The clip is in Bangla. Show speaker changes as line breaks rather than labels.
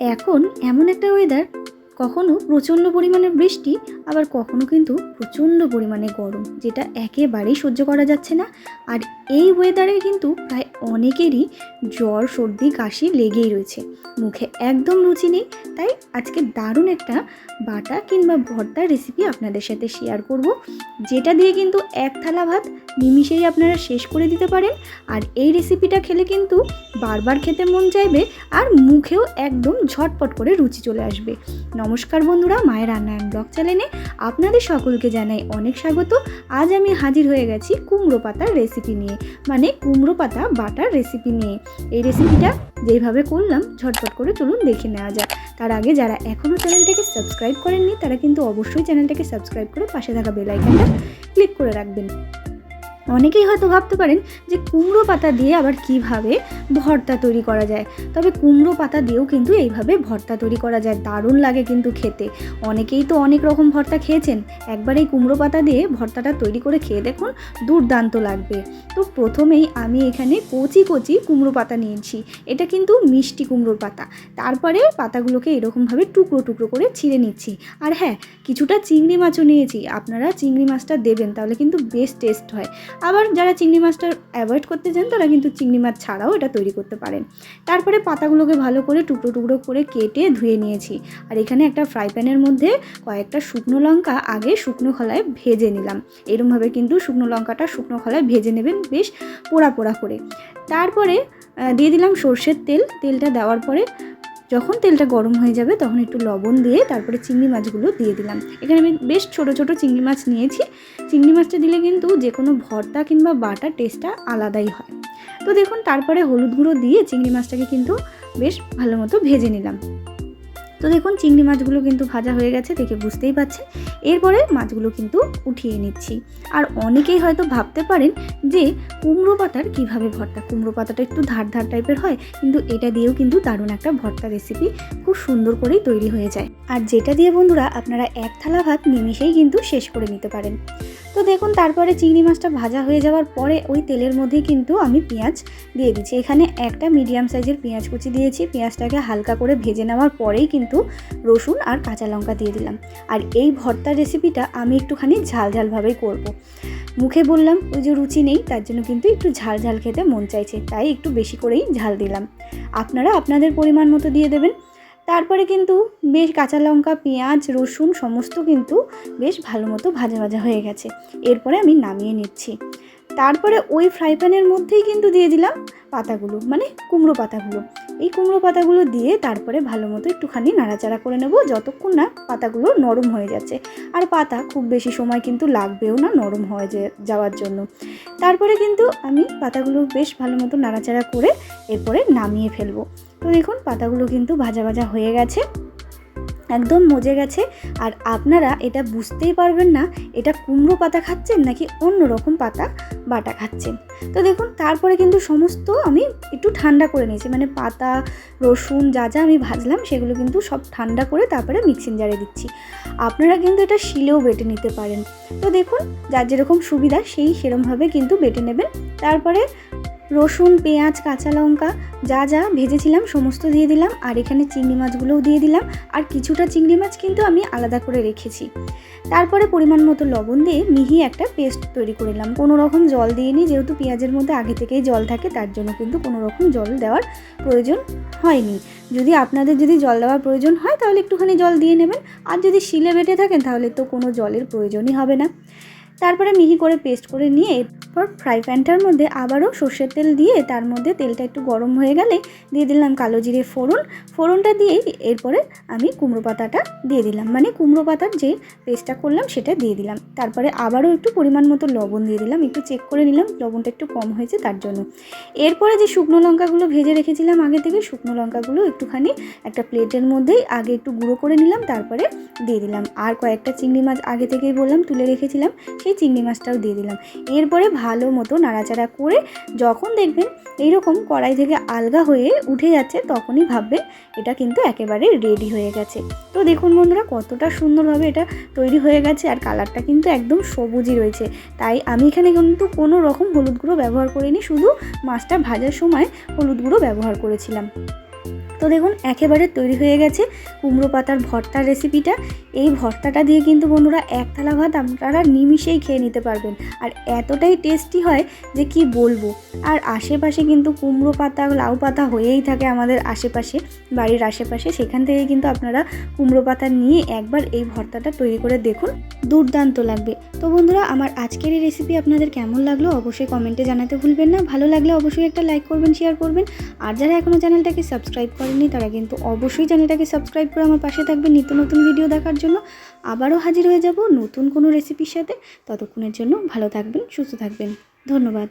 এখন এমন একটা ওয়েদার, কখনো প্রচণ্ড পরিমাণে বৃষ্টি, আবার কখনো কিন্তু প্রচণ্ড পরিমাণে গরম, যেটা একেবারেই সহ্য করা যাচ্ছে না। আর এই ওয়েদারে কিন্তু প্রায় অনেকেরই জ্বর, সর্দি, কাশি লেগেই রয়েছে, মুখে একদম রুচি নেই। তাই আজকে দারুণ একটা বাটা কিংবা ভর্তার রেসিপি আপনাদের সাথে শেয়ার করব, যেটা দিয়ে কিন্তু এক থালা ভাত নিমিষেই আপনারা শেষ করে দিতে পারেন। আর এই রেসিপিটা খেলে কিন্তু বারবার খেতে মন চাইবে, আর মুখেও একদম ঝটপট করে রুচি চলে আসবে। নমস্কার বন্ধুরা, মায়ের রান্নায়ন ব্লগ চ্যানেলে আপনাদের সকলকে জানাই অনেক স্বাগত। আজ আমি হাজির হয়ে গেছি কুমড়ো পাতার রেসিপি নিয়ে, মানে কুমড়ো পাতা বাটার রেসিপি নিয়ে। এই রেসিপিটা যেইভাবে করলাম ঝটপট করে চলুন দেখে নেওয়া যাক। তার আগে যারা এখনও চ্যানেলটাকে সাবস্ক্রাইব করেননি তারা কিন্তু অবশ্যই চ্যানেলটাকে সাবস্ক্রাইব করে পাশে থাকা বেল আইকনটা ক্লিক করে রাখবেন। অনেকেই হয়তো ভাবতে পারেন যে কুমড়ো পাতা দিয়ে আবার কিভাবে ভর্তা তৈরি করা যায়, তবে কুমড়ো পাতা দিয়েও কিন্তু এইভাবে ভর্তা তৈরি করা যায়, দারুণ লাগে কিন্তু খেতে। অনেকেই তো অনেক রকম ভর্তা খেয়েছেন, একবার এই কুমড়ো পাতা দিয়ে ভর্তাটা তৈরি করে খেয়ে দেখুন, দুর্দান্ত লাগবে। তো প্রথমেই আমি এখানে কচি কচি কুমড়ো পাতা নিয়েছি, এটা কিন্তু মিষ্টি কুমড়োর পাতা। তারপরে পাতাগুলোকে এরকমভাবে টুকরো টুকরো করে ছিঁড়ে নিচ্ছি। আর হ্যাঁ, কিছুটা চিংড়ি মাছও নিয়েছি, আপনারা চিংড়ি মাছটা দেবেন, তাহলে কিন্তু বেশ টেস্ট হয়। আবার যারা চিংড়ি মাছটা অ্যাভয়েড করতে চান তারা কিন্তু চিংড়ি মাছ ছাড়াও এটা তৈরি করতে পারেন। তারপরে পাতাগুলোকে ভালো করে টুকরো টুকরো করে কেটে ধুয়ে নিয়েছি। আর এখানে একটা ফ্রাই প্যানের মধ্যে কয়েকটা শুকনো লঙ্কা আগে শুকনো খোলায় ভেজে নিলাম। এরকমভাবে কিন্তু শুকনো লঙ্কাটা শুকনো খোলায় ভেজে নেবেন, বেশ পোড়া পোড়া করে। তারপরে দিয়ে দিলাম সর্ষের তেল। তেলটা দেওয়ার পরে যখন তেলটা গরম হয়ে যাবে তখন একটু লবণ দিয়ে তারপরে চিংড়ি মাছগুলো দিয়ে দিলাম। এখানে আমি বেশ ছোট ছোট চিংড়ি মাছ নিয়েছি। চিংড়ি মাছটা দিলে কিন্তু যে কোনো ভর্তা কিংবা বাটার টেস্টটা আলাদাই হয়। তো দেখুন, তারপরে হলুদ গুঁড়ো দিয়ে চিংড়ি মাছটাকে কিন্তু বেশ ভালো মতো ভেজে নিলাম। তো দেখুন, চিংড়ি মাছগুলো কিন্তু ভাজা হয়ে গেছে, দেখে বুঝতেই পারছেন। এরপরে মাছগুলো কিন্তু উঠিয়ে নিচ্ছি। আর অনেকেই হয়তো ভাবতে পারেন যে কুমড়ো পাতার কীভাবে ভর্তা, কুমড়ো পাতাটা একটু ধার ধার টাইপের হয়, কিন্তু এটা দিয়েও কিন্তু দারুণ একটা ভর্তা রেসিপি খুব সুন্দর করেই তৈরি হয়ে যায়, আর যেটা দিয়ে বন্ধুরা আপনারা এক থালা ভাত নিমিষেই কিন্তু শেষ করে নিতে পারেন। তো দেখুন, তারপরে চিংড়ি মাছটা ভাজা হয়ে যাওয়ার পরে ওই তেলের মধ্যেই কিন্তু আমি পেঁয়াজ দিয়ে দিচ্ছি। এখানে একটা মিডিয়াম সাইজের পেঁয়াজ কুচি দিয়েছি। পেঁয়াজটাকে হালকা করে ভেজে নেওয়ার পরেই কিন্তু রসুন আর কাঁচা লঙ্কা দিয়ে দিলাম। আর এই ভর্তার রেসিপিটা আমি একটুখানি ঝাল ঝালভাবেই করব। মুখে বললাম ওই যে রুচি নেই, তার জন্য কিন্তু একটু ঝাল ঝাল খেতে মন চাইছে, তাই একটু বেশি করেই ঝাল দিলাম। আপনারা আপনাদের পরিমাণ মতো দিয়ে দেবেন। তারপরে কিন্তু বেশ কাঁচা লঙ্কা, পেঁয়াজ, রসুন সমস্ত কিন্তু বেশ ভালো মতো ভাজা ভাজা হয়ে গেছে। এরপরে আমি নামিয়ে নিচ্ছি। তারপরে ওই ফ্রাই প্যানের মধ্যেই কিন্তু দিয়ে দিলাম পাতাগুলো, মানে কুমড়ো পাতাগুলো। এই কুমড়ো পাতাগুলো দিয়ে তারপরে ভালো মতো একটুখানি নাড়াচাড়া করে নেব, যতক্ষণ না পাতাগুলো নরম হয়ে যাচ্ছে। আর পাতা খুব বেশি সময় কিন্তু লাগবেও না নরম হয়ে যাওয়ার জন্য। তারপরে কিন্তু আমি পাতাগুলো বেশ ভালো মতো নাড়াচাড়া করে এরপরে নামিয়ে ফেলবো। তো দেখুন, পাতাগুলো কিন্তু ভাজা ভাজা হয়ে গেছে, একদম মজে গেছে। আর আপনারা এটা বুঝতেই পারবেন না এটা কুমড়ো পাতা খাচ্ছেন নাকি অন্য রকম পাতা বাটা খাচ্ছেন। তো দেখুন, তারপরে কিন্তু সমস্ত আমি একটু ঠান্ডা করে নিয়েছি, মানে পাতা, রসুন যা যা আমি ভাজলাম সেগুলো কিন্তু সব ঠান্ডা করে তারপরে মিক্সিং জারে দিচ্ছি। আপনারা কিন্তু এটা শিলেও বেটে নিতে পারেন। তো দেখুন, যার যেরকম সুবিধা সেই সেরকমভাবে কিন্তু বেটে নেবেন। তারপরে রসুন, পেঁয়াজ, কাঁচা লঙ্কা যা যা ভেজেছিলাম সমস্ত দিয়ে দিলাম। আর এখানে চিংড়ি মাছগুলোও দিয়ে দিলাম। আর কিছুটা চিংড়ি মাছ কিন্তু আমি আলাদা করে রেখেছি। তারপরে পরিমাণ মতো লবণ দিয়ে মিহি একটা পেস্ট তৈরি করে নিলাম। কোনো রকম জল দিইনি, যেহেতু পেঁয়াজের মধ্যে আগে থেকেই জল থাকে, তার জন্য কিন্তু কোনো রকম জল দেওয়ার প্রয়োজন হয়নি। যদি আপনাদের জল দেওয়ার প্রয়োজন হয় তাহলে একটুখানি জল দিয়ে নেবেন, আর যদি শিলে বেটে থাকেন তাহলে তো কোনো জলের প্রয়োজনই হবে না। তারপরে মিহি করে পেস্ট করে নিয়ে এরপর ফ্রাই প্যানটার মধ্যে আবারও সর্ষের তেল দিয়ে তার মধ্যে তেলটা একটু গরম হয়ে গেলে দিয়ে দিলাম কালো জিরে ফোড়নটা দিয়ে এরপরে আমি কুমড়ো পাতাটা দিয়ে দিলাম, মানে কুমড়ো পাতার যে পেস্টটা করলাম সেটা দিয়ে দিলাম। তারপরে আবারও একটু পরিমাণ মতো লবণ দিয়ে দিলাম, একটু চেক করে নিলাম লবণটা একটু কম হয়েছে তার জন্য। এরপরে যে শুকনো লঙ্কাগুলো ভেজে রেখেছিলাম আগে থেকে, শুকনো লঙ্কাগুলো একটুখানি একটা প্লেটের মধ্যেই আগে একটু গুঁড়ো করে নিলাম, তারপরে দিয়ে দিলাম। আর কয়েকটা চিংড়ি মাছ আগে থেকেই বললাম তুলে রেখেছিলাম, সেই চিংড়ি মাছটাও দিয়ে দিলাম। এরপরে ভালো মতো নাড়াচাড়া করে যখন দেখবেন এইরকম কড়াই থেকে আলগা হয়ে উঠে যাচ্ছে তখনই ভাববেন এটা কিন্তু একেবারে রেডি হয়ে গেছে। তো দেখুন বন্ধুরা, কতটা সুন্দরভাবে এটা তৈরি হয়ে গেছে, আর কালারটা কিন্তু একদম সবুজই রয়েছে। তাই আমি এখানে কিন্তু কোনো রকম হলুদ গুঁড়ো ব্যবহার করিনি, শুধু মাছটা ভাজার সময় হলুদ গুঁড়ো ব্যবহার করেছিলাম। তো দেখুন একেবারে তৈরি হয়ে গেছে কুমড়ো পাতার ভর্তার রেসিপিটা। এই ভর্তাটা দিয়ে কিন্তু বন্ধুরা এক থালা ভাত আপনারা নিমিষেই খেয়ে নিতে পারবেন, আর এতটাই টেস্টি হয় যে কি বলবো। আর আশেপাশে কিন্তু কুমড়ো পাতা লাউ পাতা হয়েই থাকে আমাদের আশেপাশে, বাড়ির আশেপাশে, সেখান থেকে কিন্তু আপনারা কুমড়ো পাতা নিয়ে একবার এই ভর্তাটা তৈরি করে দেখুন, দুর্দান্ত লাগবে। তো বন্ধুরা আমার আজকের এই রেসিপি আপনাদের কেমন লাগলো অবশ্যই কমেন্টে জানাতে ভুলবেন না। ভালো লাগলে অবশ্যই একটা লাইক করবেন, শেয়ার করবেন। আর যারা এখনও চ্যানেলটাকে সাবস্ক্রাইব করেননি তারা কিন্তু অবশ্যই চ্যানেলটাকে সাবস্ক্রাইব করে আমার পাশে থাকবেন নিত্য নতুন ভিডিও দেখার জন্য। আবারও হাজির হয়ে যাব নতুন কোনো রেসিপির সাথে। ততক্ষণের জন্য ভালো থাকবেন, সুস্থ থাকবেন। ধন্যবাদ।